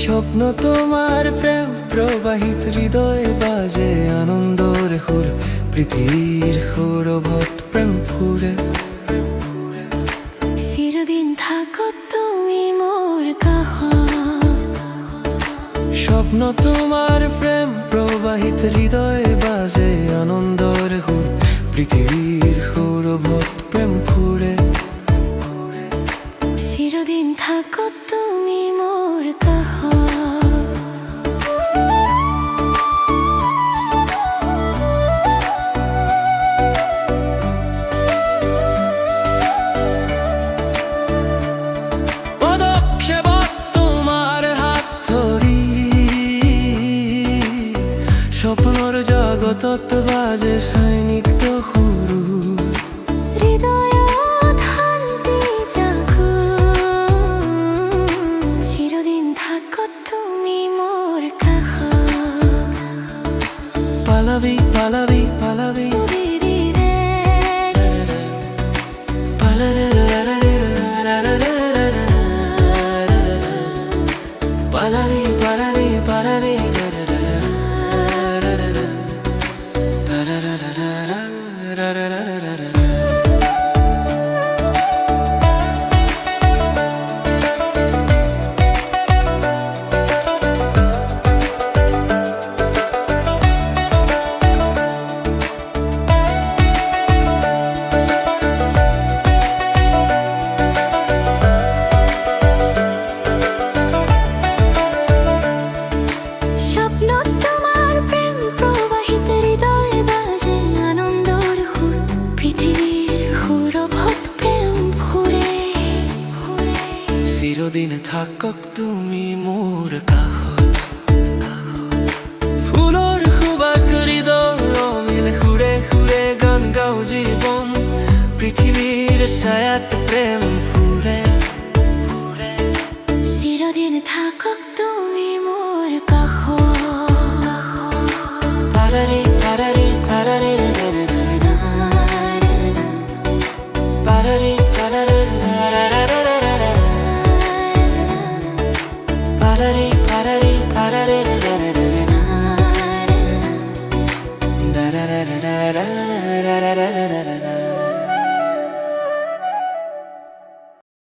স্বপ্ন তোমার প্রেম প্রবাহিত হৃদয়ে বাজে আনন্দর হুর পৃথিবীর সুরভত প্রেম ফুরে চিরদিন থাকো তুমি মোর কাষত। স্বপ্ন তোমার প্রেম প্রবাহিত হৃদয়ে বাজে আনন্দর হুর পৃথিবীর সুরভত প্রেম ফুরে চিরদিন থাকো তুমি মোর কাষত। পদক্ষেপত তোমার হাত ধরি স্বপ্নর জগতত বাজে সৈনিক তো সুৰু হৃদয়ত শান্তি জাগো, চিরদিন থাকো তুমি মোর কাষত। পালাবি পালাবি পালাবি রিরিৰে, পালাবি পালাবি পালাবি স্বপ্ন তোমার প্রেম প্রবাহিত হৃদয়ে বাজে আনন্দর হুর পৃথিবীর সুরভত প্রেম ফুরে চিরদিন থাকক তুমি মোৰ কাষত ফুলৰ সুবাস হৃদয় ৰমিল সুৰে সুৰে গান গাও জীৱন পৃথিৱীৰ ছায়াত প্ৰেম ফুৰে চিরদিন থাকক তুমি মোর কাষত। পাৰাৰি পাৰাৰি পাৰাৰি পাৰাৰি